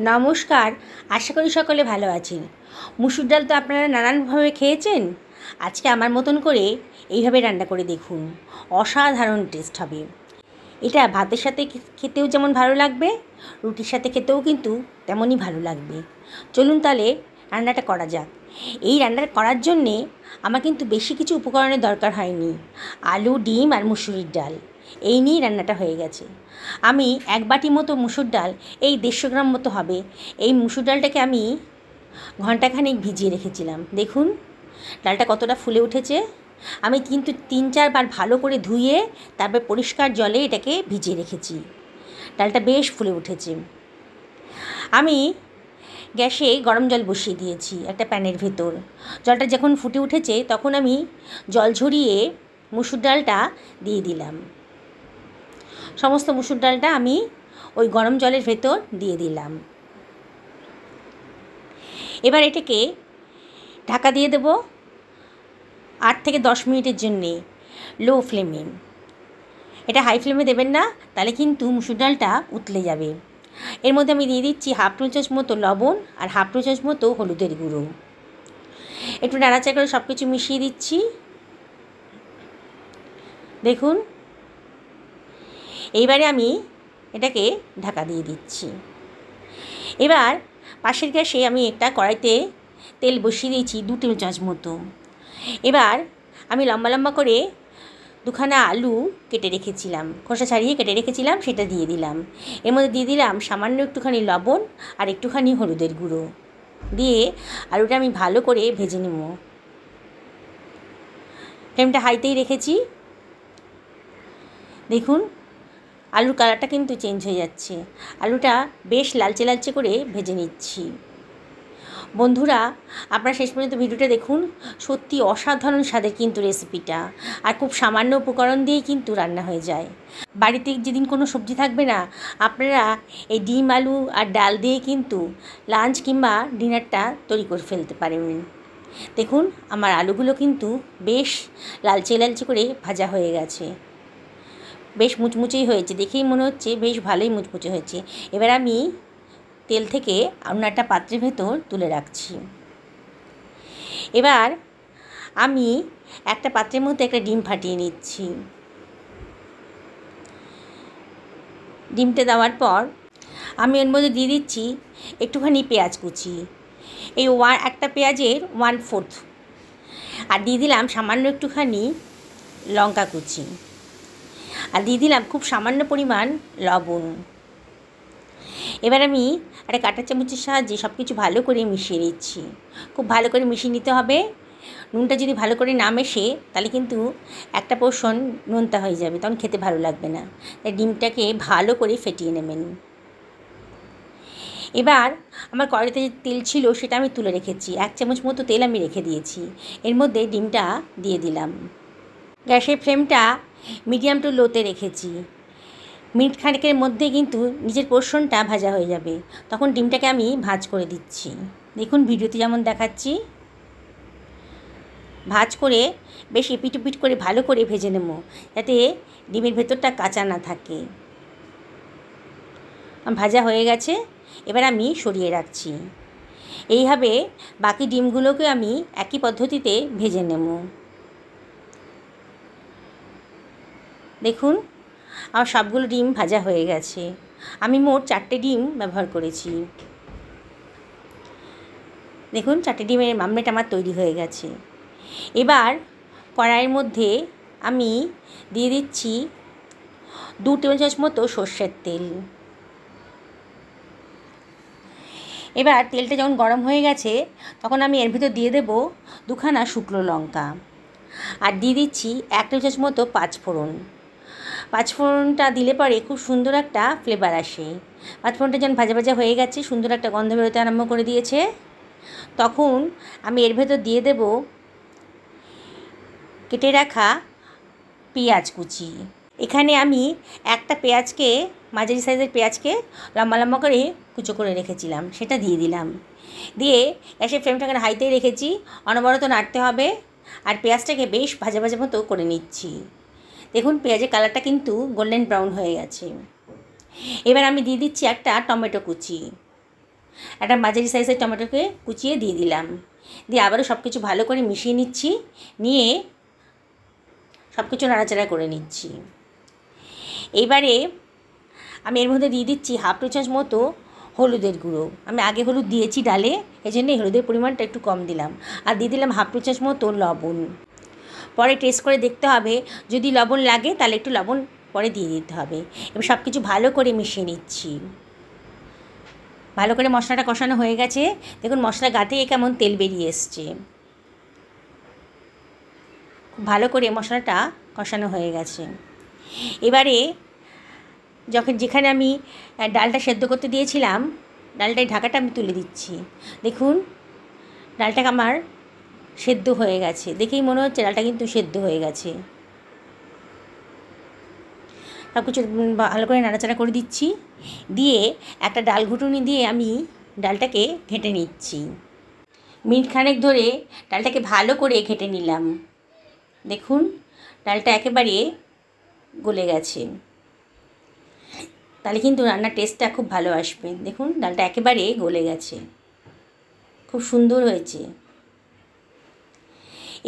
নমস্কার, আশা করি সকলে ভালো আছেন। মুসুর ডাল তো আপনারা নানানভাবে খেয়েছেন। আজকে আমার মতন করে এইভাবে রান্না করে দেখুন, অসাধারণ টেস্ট হবে। এটা ভাতের সাথে খেতেও যেমন ভালো লাগবে, রুটির সাথে খেতেও কিন্তু তেমনই ভালো লাগবে। চলুন তাহলে রান্নাটা করা যাক। এই রান্নাটা করার জন্যে আমার কিন্তু বেশি কিছু উপকরণের দরকার হয়নি। আলু, ডিম আর মুসুরির ডাল, এই নিয়েই রান্নাটা হয়ে গেছে। আমি 1 বাটি মতো মুসুর ডাল, এই 150 গ্রাম মতো হবে, এই মুসুর ডালটাকে আমি ঘন্টাখানেক ভিজিয়ে রেখেছিলাম। দেখুন ডালটা কতটা ফুলে উঠেছে। আমি কিন্তু 3-4 বার ভালো করে ধুয়ে তারপর পরিষ্কার জলে এটাকে ভিজিয়ে রেখেছি। ডালটা বেশ ফুলে উঠেছে। আমি গ্যাসে গরম জল বসিয়ে দিয়েছি একটা প্যানের ভেতর। জলটা যখন ফুটে উঠেছে তখন আমি জল ঝরিয়ে মুসুর ডালটা দিয়ে দিলাম। সমস্ত মুসুর ডালটা আমি ওই গরম জলের ভেতর দিয়ে দিলাম। এবার এটাকে ঢাকা দিয়ে দেব 8 থেকে 10 মিনিটের জন্যে, লো ফ্লেমে। এটা হাই ফ্লেমে দেবেন না, তাহলে কিন্তু মুসুর ডালটা উতলে যাবে। এর মধ্যে আমি দিয়ে দিচ্ছি 1/2 টেবিল চামচ মতো লবণ আর 1/2 টেবিল চামচ মতো হলুদের গুঁড়ো। একটু নাড়াচাড়া করে সব কিছু মিশিয়ে দিচ্ছি। দেখুন এইবারে আমি এটাকে ঢাকা দিয়ে দিচ্ছি। এবার পাশের গ্যাসে আমি একটা কড়াইতে তেল বসিয়ে দিয়েছি 2 টেবিল চামচ মতো। এবার আমি লম্বা লম্বা করে 2খানা আলু কেটে রেখেছিলাম, খোসা ছাড়িয়ে কেটে রেখেছিলাম, সেটা দিয়ে দিলাম। এর মধ্যে দিয়ে দিলাম সামান্য একটুখানি লবণ আর একটুখানি হলুদের গুঁড়ো দিয়ে আলুটা আমি ভালো করে ভেজে নেব। ফ্লেমটা হাইতেই রেখেছি। দেখুন আলুর কালারটা কিন্তু চেঞ্জ হয়ে যাচ্ছে। আলুটা বেশ লালচে লালচে করে ভেজে নিচ্ছি। বন্ধুরা আপনারা শেষ পর্যন্ত ভিডিওটা দেখুন, সত্যি অসাধারণ স্বাদের কিন্তু রেসিপিটা, আর খুব সামান্য উপকরণ দিয়েই কিন্তু রান্না হয়ে যায়। বাড়িতে যেদিন কোনো সবজি থাকবে না, আপনারা এই ডিম, আলু আর ডাল দিয়ে কিন্তু লাঞ্চ কিংবা ডিনারটা তৈরি করে ফেলতে পারবেন। দেখুন আমার আলুগুলো কিন্তু বেশ লালচে লালচে করে ভাজা হয়ে গেছে, বেশ মুচমুচেই হয়েছে, দেখেই মনে হচ্ছে বেশ ভালোই মুচমুচে হয়েছে। এবার আমি তেল থেকে অন্য একটা পাত্রের ভেতর তুলে রাখছি। এবার আমি একটা পাত্রের মধ্যে একটা ডিম ফাটিয়ে নিচ্ছি। ডিমটা দেওয়ার পর আমি এর মধ্যে দিয়ে দিচ্ছি একটুখানি পেঁয়াজ কুচি, এই একটা পেঁয়াজের 1/4, আর দিয়ে দিলাম সামান্য একটুখানি লঙ্কা কুচি, আর দিয়ে দিলাম খুব সামান্য পরিমাণ লবণ। এবার আমি একটা কাঁটা চামচের সাহায্যে সব কিছু ভালো করে মিশিয়ে নিচ্ছি। খুব ভালো করে মিশিয়ে নিতে হবে। নুনটা যদি ভালো করে না মেশে তাহলে কিন্তু একটা পোর্শন নোনতা হয়ে যাবে, তখন খেতে ভালো লাগবে না। তাই ডিমটাকে ভালো করে ফেটিয়ে নেবেন। এবার আমার কড়াইতে যে তেল ছিল সেটা আমি তুলে রেখেছি, 1 চামচ মতো তেল আমি রেখে দিয়েছি। এর মধ্যে ডিমটা দিয়ে দিলাম। গ্যাসের ফ্লেমটা মিডিয়াম টু লোতে রেখেছি। মিনিট খানেকের মধ্যে কিন্তু নিচের পোর্শনটা ভাজা হয়ে যাবে, তখন ডিমটাকে আমি ভাজ করে দিচ্ছি। দেখুন ভিডিওতে যেমন দেখাচ্ছি, ভাজ করে বেশ এপিট ওপিট করে ভালো করে ভেজে নেব, যাতে ডিমের ভেতরটা কাঁচা না থাকে। ভাজা হয়ে গেছে, এবার আমি সরিয়ে রাখছি। এইভাবে বাকি ডিমগুলোকে আমি একই পদ্ধতিতে ভেজে নেব। দেখুন আমার সবগুলো ডিম ভাজা হয়ে গেছে। আমি মোট 4টে ডিম ব্যবহার করেছি। দেখুন 4টে ডিমের মামলেট আমার তৈরি হয়ে গেছে। এবার কড়াইয়ের মধ্যে আমি দিয়ে দিচ্ছি 2 টেবিল চামচ মতো সর্ষের তেল। এবার তেলটা যখন গরম হয়ে গেছে তখন আমি এর ভিতর দিয়ে দেব 2খানা শুকনো লঙ্কা, আর দিয়ে দিচ্ছি 1 টেবিল চামচ মতো পাঁচফোড়ন। পাঁচফোড়নটা দিলে পরে খুব সুন্দর একটা ফ্লেভার আসে। পাঁচফোড়নটা যখন ভাজা ভাজা হয়ে গেছে, সুন্দর একটা গন্ধ বেরোতে আরম্ভ করে দিয়েছে, তখন আমি এর ভেতর দিয়ে দেব কেটে রাখা পেঁয়াজ কুচি। এখানে আমি একটা পেঁয়াজকে, মাঝারি সাইজের পেঁয়াজকে লম্বা লম্বা করে কুচো করে রেখেছিলাম, সেটা দিয়ে দিলাম। দিয়ে গ্যাসের ফ্লেমটাকে হাইতেই রেখেছি, অনবরত নাড়তে হবে, আর পেঁয়াজটাকে বেশ ভাজা ভাজা মতো করে নিচ্ছি। দেখুন পেঁয়াজের কালারটা কিন্তু গোল্ডেন ব্রাউন হয়ে গেছে। এবার আমি দিয়ে দিচ্ছি একটা টমেটো কুচি। একটা মাঝারি সাইজের টমেটোকে কুচিয়ে দিয়ে দিলাম, দিয়ে আবারও সব কিছু ভালো করে মিশিয়ে নিচ্ছি, নিয়ে সব কিছু নাড়াচাড়া করে নিচ্ছি। এইবারে আমি এর মধ্যে দিয়ে দিচ্ছি হাফ টি চামচ মতো হলুদের গুঁড়ো। আমি আগে হলুদ দিয়েছি ডালে, এই জন্যই হলুদের পরিমাণটা একটু কম দিলাম। আর দিয়ে দিলাম হাফ টি চামচ মতো লবণ। পরে টেস্ট করে দেখতে হবে, যদি লবণ লাগে তাহলে একটু লবণ পরে দিয়ে দিতে হবে। এবার সব কিছু ভালো করে মিশিয়ে নিচ্ছি। ভালো করে মশলাটা কষানো হয়ে গেছে, দেখুন মশলা গা থেকে কেমন তেল বেরিয়ে এসছে। খুব ভালো করে মশলাটা কষানো হয়ে গেছে। এবারে যেখানে আমি ডালটা সেদ্ধ করতে দিয়েছিলাম, ডালটায় ঢাকাটা আমি তুলে দিচ্ছি। দেখুন ডালটা আমার সেদ্ধ হয়ে গেছে, দেখেই মনে হচ্ছে ডালটা কিন্তু সেদ্ধ হয়ে গেছে। সব কিছু ভালো করে নাড়াচাড়া করে দিচ্ছি, দিয়ে একটা ডাল ঘুটুনি দিয়ে আমি ডালটাকে ঘেঁটে নিচ্ছি। মিনিট খানেক ধরে ডালটাকে ভালো করে ঘেঁটে নিলাম। দেখুন ডালটা একেবারে গলে গেছে, তাহলে কিন্তু রান্নার টেস্টটা খুব ভালো আসবে। দেখুন ডালটা একেবারে গলে গেছে, খুব সুন্দর হয়েছে।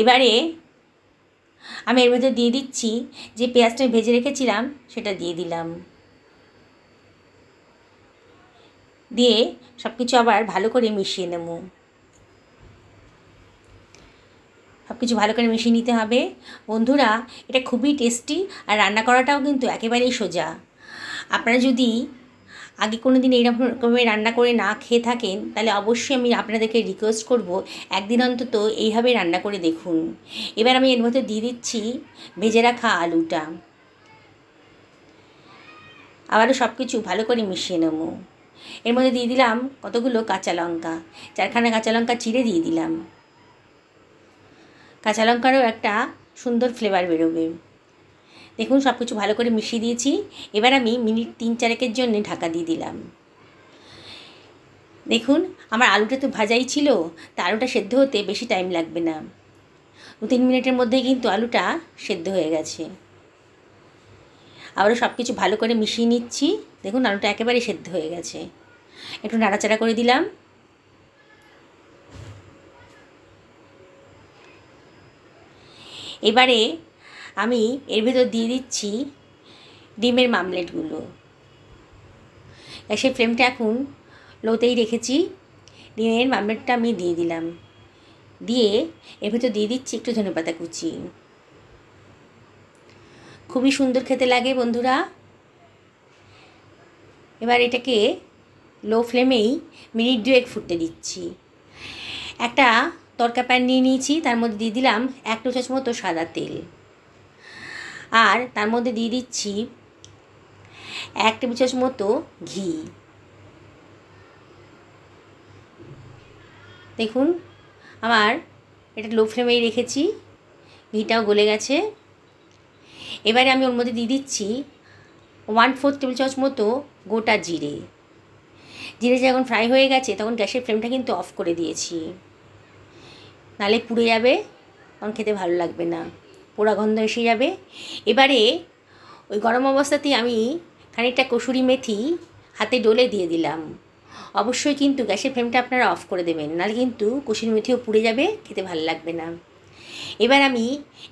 এবারে আমি এর মধ্যে দিয়ে দিচ্ছি যে পেঁয়াজটা ভেজে রেখেছিলাম, সেটা দিয়ে দিলাম। দিয়ে সব কিছু আবার ভালো করে মিশিয়ে নেব। সব কিছু ভালো করে মিশিয়ে নিতে হবে। বন্ধুরা এটা খুবই টেস্টি, আর রান্না করাটাও কিন্তু একেবারেই সোজা। আপনারা যদি আগে কোনো দিন এইরকমভাবে রান্না করে না খেয়ে থাকেন, তাহলে অবশ্যই আমি আপনাদেরকে রিকোয়েস্ট করব একদিন অন্তত এইভাবে রান্না করে দেখুন। এবার আমি এর মধ্যে দিয়ে দিচ্ছি ভেজে রাখা আলুটা। আবারও সব কিছু ভালো করে মিশিয়ে নেব। এর মধ্যে দিয়ে দিলাম কতগুলো কাঁচা লঙ্কা, 4খানা কাঁচা লঙ্কা চিড়ে দিয়ে দিলাম। কাঁচা লঙ্কারও একটা সুন্দর ফ্লেভার বেরোবে। দেখুন সব কিছু ভালো করে মিশিয়ে দিয়েছি। এবার আমি মিনিট 3-4 জন্য ঢাকা দিয়ে দিলাম। দেখুন আমার আলুটা তো ভাজাই ছিল, তা আলুটা সেদ্ধ হতে বেশি টাইম লাগবে না। 2-3 মিনিটের মধ্যেই কিন্তু আলুটা সেদ্ধ হয়ে গেছে। আবারও সব কিছু ভালো করে মিশিয়ে নিচ্ছি। দেখুন আলুটা একেবারে সেদ্ধ হয়ে গেছে। একটু নাড়াচাড়া করে দিলাম। এবারে আমি এর ভেতর দিয়ে দিচ্ছি ডিমের মামলেটগুলো। গ্যাসের ফ্লেমটা এখন লোতেই রেখেছি। ডিমের মামলেটটা আমি দিয়ে দিলাম, দিয়ে এর ভেতর দিয়ে দিচ্ছি একটু ধনেপাতা কুচি। খুবই সুন্দর খেতে লাগে বন্ধুরা। এবার এটাকে লো ফ্লেমেই মিনিট 2 ফুটতে দিচ্ছি। একটা তড়কা প্যান নিয়ে নিয়েছি, তার মধ্যে দিয়ে দিলাম 1 টেবিল চামচ মতো সাদা তেল, আর তার মধ্যে দিয়ে দিচ্ছি 1 টেবিল চামচ মতো ঘি। দেখুন আমার এটা লো ফ্লেমেই রেখেছি, ঘিটাও গলে গেছে। এবারে আমি ওর মধ্যে দিয়ে দিচ্ছি 1/4 টেবিল চামচ মতো গোটা জিরে। জিরে যখন ফ্রাই হয়ে গেছে তখন গ্যাসের ফ্লেমটা কিন্তু অফ করে দিয়েছি, নাহলে পুড়ে যাবে, তখন খেতে ভালো লাগবে না, পোড়া গন্ধ এসে যাবে। এবারে ওই গরম অবস্থাতেই আমি খানিকটা কসুরি মেথি হাতে ডলে দিয়ে দিলাম। অবশ্যই কিন্তু গ্যাসের ফ্লেমটা আপনারা অফ করে দেবেন, নাহলে কিন্তু কসুরি মেথিও পুড়ে যাবে, খেতে ভালো লাগবে না। এবার আমি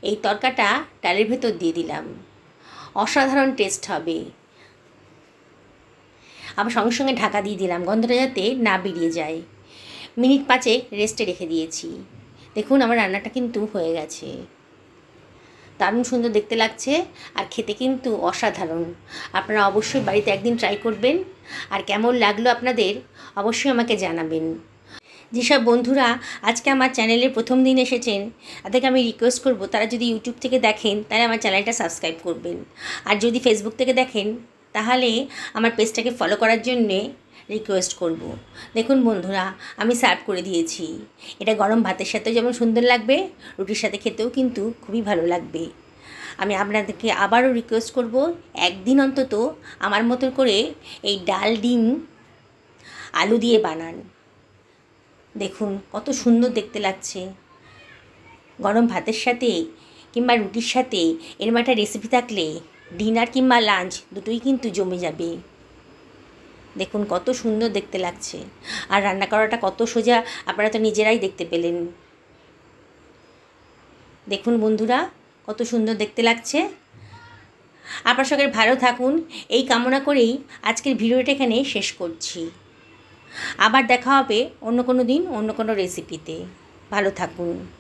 এই তরকাটা ডালের ভেতর দিয়ে দিলাম। অসাধারণ টেস্ট হবে। আবার সঙ্গে সঙ্গে ঢাকা দিয়ে দিলাম, গন্ধটা যাতে না বেরিয়ে যায়। মিনিট 5 রেস্টে রেখে দিয়েছি। দেখুন আমার রান্নাটা কিন্তু হয়ে গেছে, দারুণ সুন্দর দেখতে লাগছে, আর খেতে কিন্তু অসাধারণ। আপনারা অবশ্যই বাড়িতে একদিন ট্রাই করবেন, আর কেমন লাগলো আপনাদের অবশ্যই আমাকে জানাবেন। যেসব বন্ধুরা আজকে আমার চ্যানেলে প্রথম দিন এসেছেন, তাদেরকে আমি রিকোয়েস্ট করব তারা যদি ইউটিউব থেকে দেখেন তাহলে আমার চ্যানেলটা সাবস্ক্রাইব করবেন, আর যদি ফেসবুক থেকে দেখেন তাহলে আমার পেজটাকে ফলো করার জন্যে রিকোয়েস্ট করব। দেখুন বন্ধুরা আমি সার্ভ করে দিয়েছি। এটা গরম ভাতের সাথেও যেমন সুন্দর লাগবে, রুটির সাথে খেতেও কিন্তু খুবই ভালো লাগবে। আমি আপনাদেরকে আবারও রিকোয়েস্ট করব একদিন অন্তত আমার মতো করে এই ডাল ডিম আলু দিয়ে বানান। দেখুন কত সুন্দর দেখতে লাগছে। গরম ভাতের সাথে কিংবা রুটির সাথে এরকম একটা রেসিপি থাকলে ডিনার কিংবা লাঞ্চ দুটোই কিন্তু জমে যাবে। দেখুন কত সুন্দর দেখতে লাগছে, আর রান্না করাটা কত সোজা আপনারা তো নিজেরাই দেখতে পেলেন। দেখুন বন্ধুরা কত সুন্দর দেখতে লাগছে। আপনার সঙ্গে ভালো থাকুন এই কামনা করেই আজকের ভিডিওটা এখানে শেষ করছি। আবার দেখা হবে অন্য কোনো দিন অন্য কোনো রেসিপিতে। ভালো থাকুন।